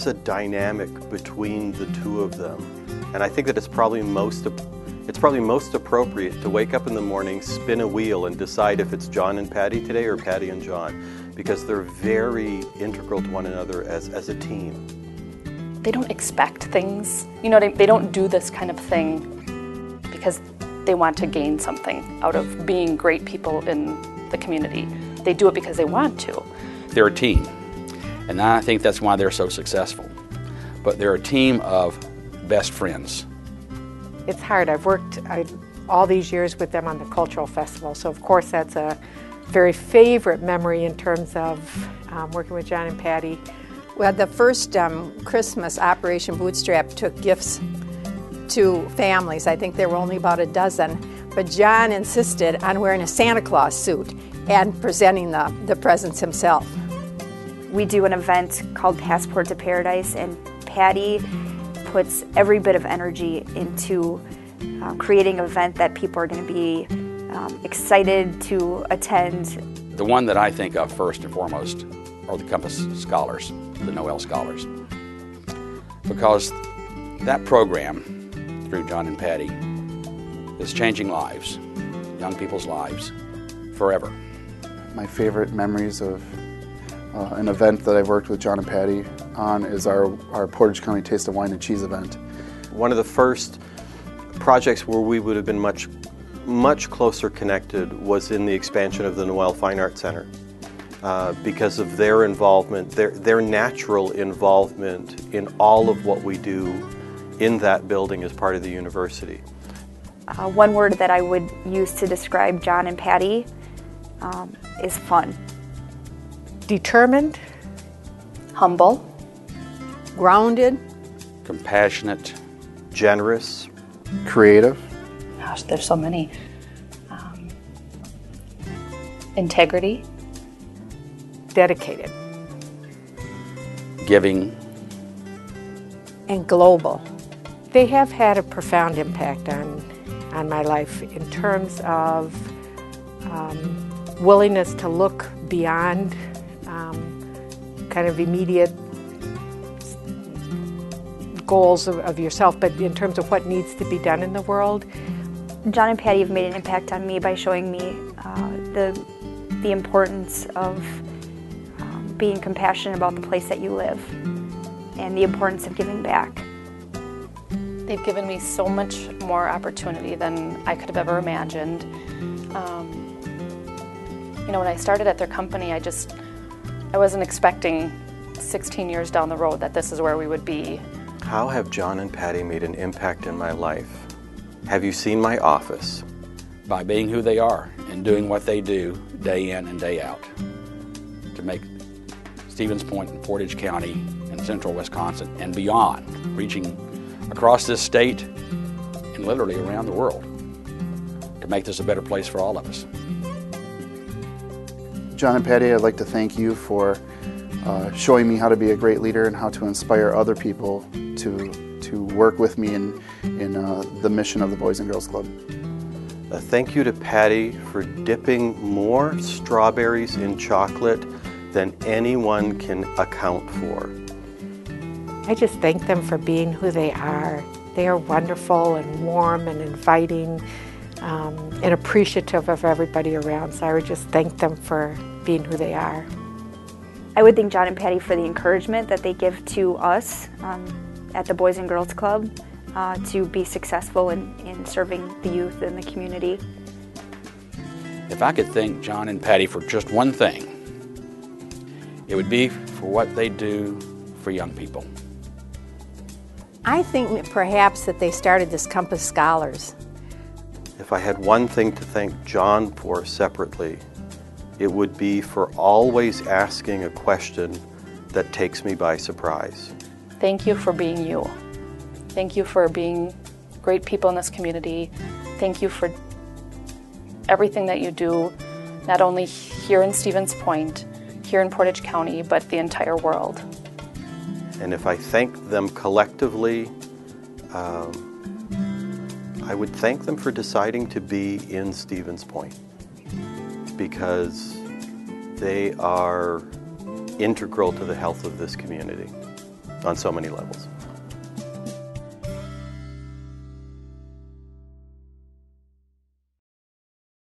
is a dynamic between the two of them, and I think that it's probably most appropriate to wake up in the morning, spin a wheel, and decide if it's John and Patty today or Patty and John, because they're very integral to one another as a team. They don't expect things. You know, they don't do this kind of thing because they want to gain something out of being great people in the community. They do it because they want to. They're a team, and I think that's why they're so successful. But they're a team of best friends. It's hard. I've worked all these years with them on the cultural festival, so of course that's a very favorite memory in terms of working with John and Patty. Well, the first Christmas, Operation Bootstrap took gifts to families. I think there were only about a dozen, but John insisted on wearing a Santa Claus suit and presenting the presents himself. We do an event called Passport to Paradise, and Patty puts every bit of energy into creating an event that people are going to be excited to attend. The one that I think of first and foremost are the Compass Scholars, the Noel Scholars, because that program through John and Patty is changing lives, young people's lives, forever. My favorite memories of an event that I've worked with John and Patty on is our Portage County Taste of Wine and Cheese event. One of the first projects where we would have been much closer connected was in the expansion of the Noel Fine Arts Center. Because of their involvement, their natural involvement in all of what we do in that building as part of the university. One word that I would use to describe John and Patty is fun. Determined. Humble. Grounded. Compassionate. Generous. Creative. Gosh, there's so many. Integrity. Dedicated. Giving. And global. They have had a profound impact on my life in terms of willingness to look beyond kind of immediate goals of yourself, but in terms of what needs to be done in the world. John and Patty have made an impact on me by showing me the importance of being compassionate about the place that you live and the importance of giving back. They've given me so much more opportunity than I could have ever imagined. You know, when I started at their company, I wasn't expecting 16 years down the road that this is where we would be. How have John and Patty made an impact in my life? Have you seen my office? By being who they are and doing what they do day in and day out to make Stevens Point and Portage County and central Wisconsin and beyond, reaching across this state and literally around the world to make this a better place for all of us. John and Patty, I'd like to thank you for showing me how to be a great leader and how to inspire other people to work with me in the mission of the Boys and Girls Club. Thank you to Patty for dipping more strawberries in chocolate than anyone can account for. I just thank them for being who they are. They are wonderful and warm and inviting and appreciative of everybody around. So I would just thank them for being who they are. I would thank John and Patty for the encouragement that they give to us at the Boys and Girls Club to be successful in serving the youth in the community. If I could thank John and Patty for just one thing, it would be for what they do for young people. I think perhaps that they started this Compass Scholars. If I had one thing to thank John for separately, it would be for always asking a question that takes me by surprise. Thank you for being you. Thank you for being great people in this community. Thank you for everything that you do, not only here in Stevens Point, here in Portage County, but the entire world. And if I thank them collectively, I would thank them for deciding to be in Stevens Point, because they are integral to the health of this community. on so many levels.